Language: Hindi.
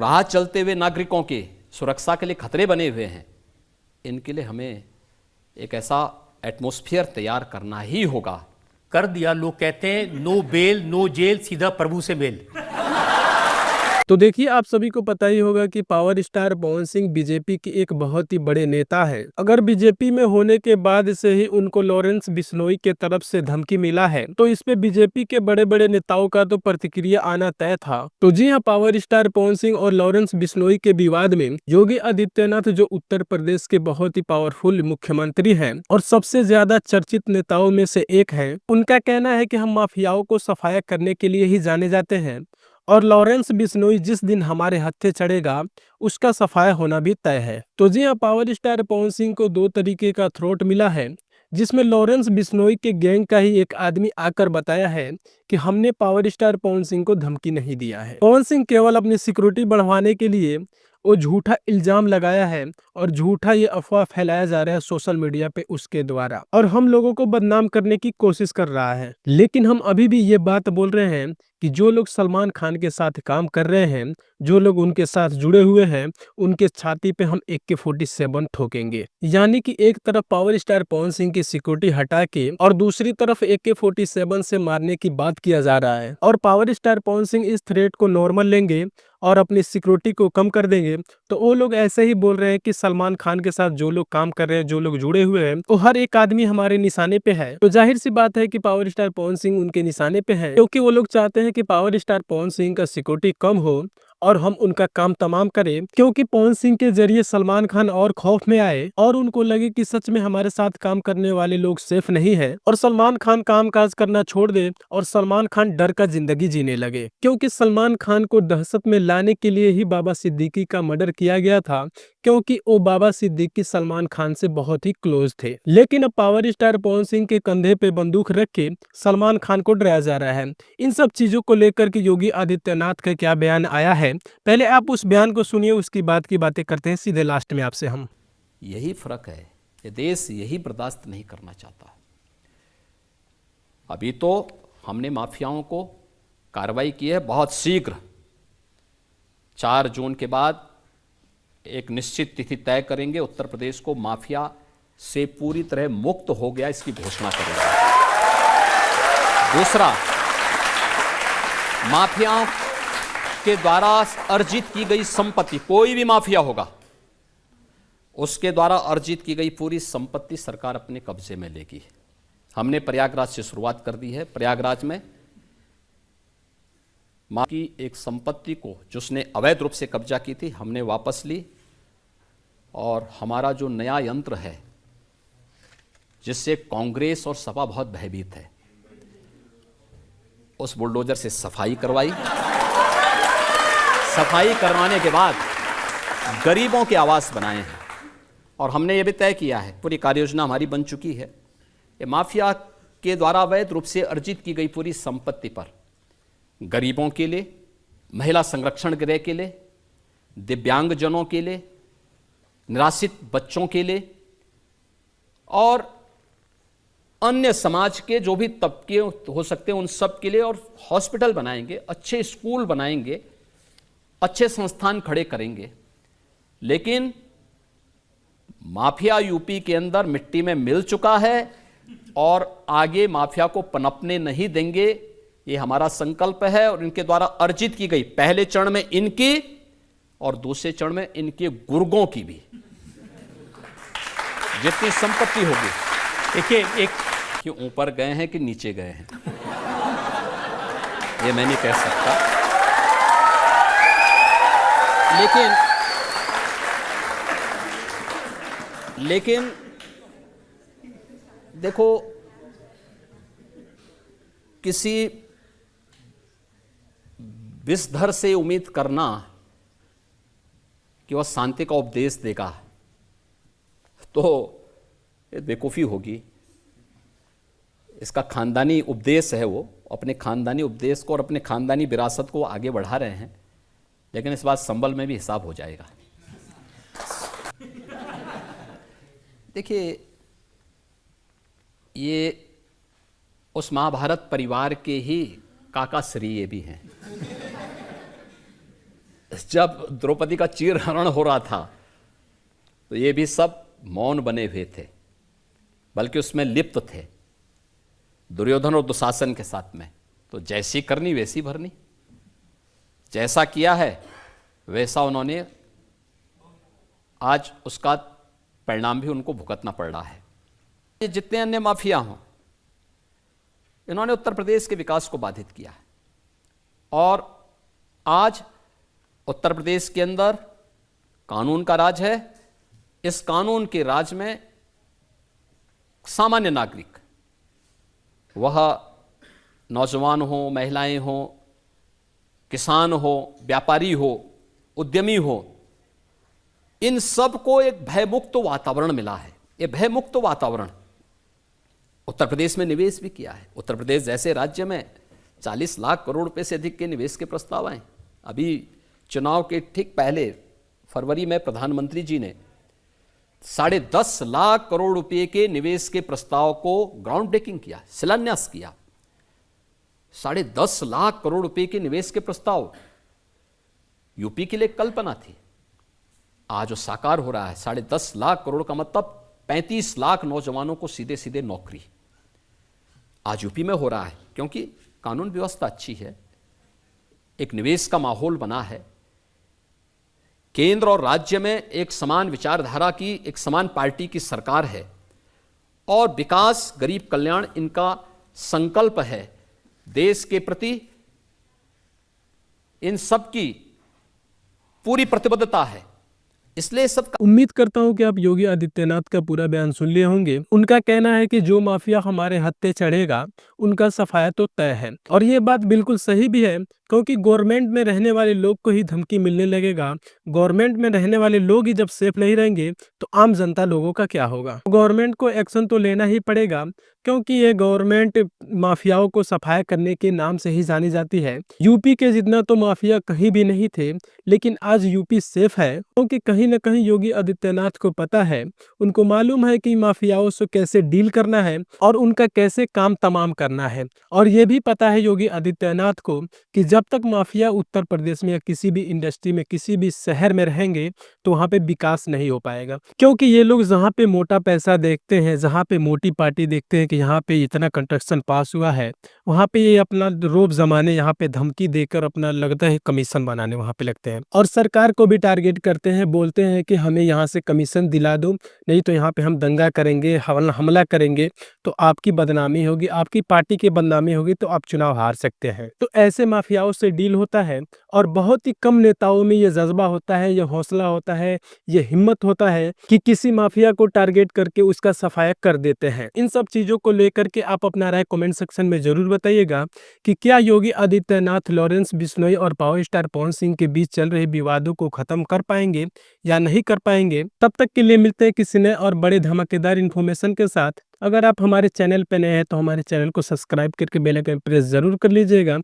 राह चलते हुए नागरिकों के सुरक्षा के लिए खतरे बने हुए हैं, इनके लिए हमें एक ऐसा एटमॉस्फेयर तैयार करना ही होगा। कर दिया, लोग कहते हैं नो बेल नो जेल, सीधा प्रभु से मेल। तो देखिए, आप सभी को पता ही होगा कि power star Pawan Singh BJP के एक बहुत ही बड़े नेता है। अगर बीजेपी में होने के बाद से ही उनको लॉरेंस बिश्नोई के तरफ से धमकी मिला है, तो इस पे बीजेपी के बड़े बड़े नेताओं का तो प्रतिक्रिया आना तय था। तो जी हाँ, पावर स्टार पवन सिंह और लॉरेंस बिश्नोई के विवाद में योगी आदित्यनाथ, जो उत्तर प्रदेश के बहुत ही पावरफुल मुख्यमंत्री हैं और सबसे ज्यादा चर्चित नेताओं में से एक है, उनका कहना है कि हम माफियाओं को सफाया करने के लिए ही जाने जाते हैं और लॉरेंस बिश्नोई जिस दिन हमारे हत्थे चढ़ेगा उसका सफाया होना भी तय है। तो जी हाँ, पावर स्टार पवन सिंह को 2 तरीके का थ्रोट मिला है, जिसमें लॉरेंस बिश्नोई के गैंग का ही एक आदमी आकर बताया है कि हमने पावर स्टार पवन सिंह को धमकी नहीं दिया है। पवन सिंह केवल अपनी सिक्योरिटी बढ़वाने के लिए वो झूठा इल्जाम लगाया है और झूठा ये अफवाह फैलाया जा रहा है सोशल मीडिया पे उसके द्वारा, और हम लोगों को बदनाम करने की कोशिश कर रहा है। लेकिन हम अभी भी ये बात बोल रहे हैं कि जो लोग सलमान खान के साथ काम कर रहे हैं, जो लोग उनके साथ जुड़े हुए हैं, उनके छाती पे हम AK-47 ठोकेंगे। यानी कि एक तरफ पावर स्टार पवन सिंह की सिक्योरिटी हटा के और दूसरी तरफ AK-47 से मारने की बात किया जा रहा है, और पावर स्टार पवन सिंह इस थ्रेट को नॉर्मल लेंगे और अपनी सिक्योरिटी को कम कर देंगे। तो वो लोग ऐसे ही बोल रहे हैं कि सलमान खान के साथ जो लोग काम कर रहे हैं, जो लोग जुड़े हुए हैं, वो हर एक आदमी हमारे निशाने पे है। तो जाहिर सी बात है कि पावर स्टार पवन सिंह उनके निशाने पे है, क्योंकि वो लोग चाहते हैं कि पावर स्टार पवन सिंह का सिक्योरिटी कम हो और हम उनका काम तमाम करें, क्योंकि पवन सिंह के जरिए सलमान खान और खौफ में आए और उनको लगे कि सच में हमारे साथ काम करने वाले लोग सेफ नहीं है, और सलमान खान काम काज करना छोड़ दे और सलमान खान डर का जिंदगी जीने लगे। क्योंकि सलमान खान को दहशत में लाने के लिए ही बाबा सिद्दीकी का मर्डर किया गया था, क्योंकि वो बाबा सिद्दीकी सलमान खान से बहुत ही क्लोज थे। लेकिन अब पावर स्टार पवन सिंह के कंधे पे बंदूक रख के सलमान खान को डराया जा रहा है। इन सब चीजों को लेकर के योगी आदित्यनाथ का क्या बयान आया है, पहले आप उस बयान को सुनिए, उसकी बाद की बातें करते हैं सीधे लास्ट में आपसे हम। यही फर्क है, ये देश यही बर्दाश्त नहीं करना चाहता। अभी तो हमने माफियाओं को कार्रवाई की है, बहुत शीघ्र 4 जून के बाद एक निश्चित तिथि तय करेंगे, उत्तर प्रदेश को माफिया से पूरी तरह मुक्त हो गया इसकी घोषणा करेंगे। दूसरा, माफियाओं के द्वारा अर्जित की गई संपत्ति, कोई भी माफिया होगा उसके द्वारा अर्जित की गई पूरी संपत्ति सरकार अपने कब्जे में लेगी। हमने प्रयागराज से शुरुआत कर दी है। प्रयागराज में मां की एक संपत्ति को जिसने अवैध रूप से कब्जा की थी, हमने वापस ली, और हमारा जो नया यंत्र है जिससे कांग्रेस और सपा बहुत भयभीत है, उस बुलडोजर से सफाई करवाई। सफाई करवाने के बाद गरीबों के आवास बनाए हैं, और हमने ये भी तय किया है, पूरी कार्ययोजना हमारी बन चुकी है, ये माफिया के द्वारा अवैध रूप से अर्जित की गई पूरी संपत्ति पर गरीबों के लिए, महिला संरक्षण गृह के लिए, दिव्यांगजनों के लिए, निराश्रित बच्चों के लिए और अन्य समाज के जो भी तबके हो सकते हैं उन सब के लिए, और हॉस्पिटल बनाएंगे, अच्छे स्कूल बनाएंगे, अच्छे संस्थान खड़े करेंगे। लेकिन माफिया यूपी के अंदर मिट्टी में मिल चुका है और आगे माफिया को पनपने नहीं देंगे, ये हमारा संकल्प है। और इनके द्वारा अर्जित की गई पहले चरण में इनकी और दूसरे चरण में इनके गुर्गों की भी जितनी संपत्ति होगी, देखिए, एक कि ऊपर गए हैं कि नीचे गए हैं ये मैं नहीं कह सकता, लेकिन देखो, किसी विषधर से उम्मीद करना कि वह शांति का उपदेश देगा तो ये बेवकूफ़ी होगी। इसका खानदानी उपदेश है, वो अपने खानदानी उपदेश को और अपने खानदानी विरासत को आगे बढ़ा रहे हैं, लेकिन इस बात संबल में भी हिसाब हो जाएगा। देखिए, ये उस महाभारत परिवार के ही काका श्री ये भी हैं जब द्रौपदी का चीरहरण हो रहा था तो ये भी सब मौन बने हुए थे, बल्कि उसमें लिप्त थे दुर्योधन और दुशासन के साथ में। तो जैसी करनी वैसी भरनी, जैसा किया है वैसा उन्होंने आज उसका परिणाम भी उनको भुगतना पड़ रहा है। ये जितने अन्य माफिया हों, इन्होंने उत्तर प्रदेश के विकास को बाधित किया है। और आज उत्तर प्रदेश के अंदर कानून का राज है। इस कानून के राज में सामान्य नागरिक, वह नौजवान हो, महिलाएं हो, किसान हो, व्यापारी हो, उद्यमी हो, इन सब को एक भयमुक्त वातावरण मिला है। ये भयमुक्त वातावरण उत्तर प्रदेश में निवेश भी किया है। उत्तर प्रदेश जैसे राज्य में 40 लाख करोड़ रुपए से अधिक के निवेश के प्रस्ताव आए। अभी चुनाव के ठीक पहले फरवरी में प्रधानमंत्री जी ने 10.5 लाख करोड़ रुपए के निवेश के प्रस्ताव को ग्राउंड ब्रेकिंग किया, शिलान्यास किया। 10.5 लाख करोड़ रुपए के निवेश के प्रस्ताव यूपी के लिए कल्पना थी, आज वो साकार हो रहा है। 10.5 लाख करोड़ का मतलब 35 लाख नौजवानों को सीधे सीधे नौकरी आज यूपी में हो रहा है, क्योंकि कानून व्यवस्था अच्छी है, एक निवेश का माहौल बना है। केंद्र और राज्य में एक समान विचारधारा की, एक समान पार्टी की सरकार है और विकास, गरीब कल्याण इनका संकल्प है। देश के प्रति इन सब की पूरी प्रतिबद्धता है। इसलिए सब उम्मीद करता हूं कि आप योगी आदित्यनाथ का पूरा बयान सुन लिए होंगे। उनका कहना है कि जो माफिया हमारे हत्थे चढ़ेगा उनका सफाया तो तय है, और ये बात बिल्कुल सही भी है, क्योंकि गवर्नमेंट में रहने वाले लोग को ही धमकी मिलने लगेगा। गवर्नमेंट में रहने वाले लोग ही जब सेफ नहीं रहेंगे तो आम जनता लोगों का क्या होगा। गवर्नमेंट को एक्शन तो लेना ही पड़ेगा, क्योंकि ये गवर्नमेंट माफियाओं को सफाया करने के नाम से ही जानी जाती है। यूपी के जितना तो माफिया कहीं भी नहीं थे, लेकिन आज यूपी सेफ है, क्योंकि कहीं ना कहीं योगी आदित्यनाथ को पता है, उनको मालूम है कि माफियाओं से कैसे डील करना है और उनका कैसे काम तमाम करना है। और ये भी पता है योगी आदित्यनाथ को कि जब तक माफिया उत्तर प्रदेश में या किसी भी इंडस्ट्री में, किसी भी शहर में रहेंगे तो वहाँ पे विकास नहीं हो पाएगा। क्योंकि ये लोग जहाँ पे मोटा पैसा देखते हैं, जहाँ पे मोटी पार्टी देखते हैं कि यहाँ पे इतना कंस्ट्रक्शन पास हुआ है, वहाँ पे ये अपना रोब जमाने, यहाँ पे धमकी देकर अपना लगता है कमीशन बनाने वहाँ पे लगते हैं, और सरकार को भी टारगेट करते हैं। बोलते हैं कि हमें यहाँ से कमीशन दिला दो, नहीं तो यहाँ पे हम दंगा करेंगे, हमला करेंगे, तो आपकी बदनामी होगी, आपकी पार्टी की बदनामी होगी, तो आप चुनाव हार सकते हैं। तो ऐसे माफियाओं से डील होता है, और बहुत ही कम नेताओं में ये जज्बा होता है, ये हौसला होता है, ये हिम्मत होता है कि किसी माफिया को टारगेट करके उसका सफाया कर देते हैं। इन सब चीजों को लेकर के आप अपना राय कमेंट सेक्शन में जरूर बताइएगा कि क्या योगी आदित्यनाथ लॉरेंस बिश्नोई और पावर स्टार पवन सिंह के बीच चल रहे विवादों को खत्म कर पाएंगे या नहीं कर पाएंगे। तब तक के लिए मिलते हैं किसी नए और बड़े धमाकेदार इन्फॉर्मेशन के साथ। अगर आप हमारे चैनल पर नए हैं तो हमारे चैनल को सब्सक्राइब करके बेल आइकन प्रेस जरूर कर लीजिएगा,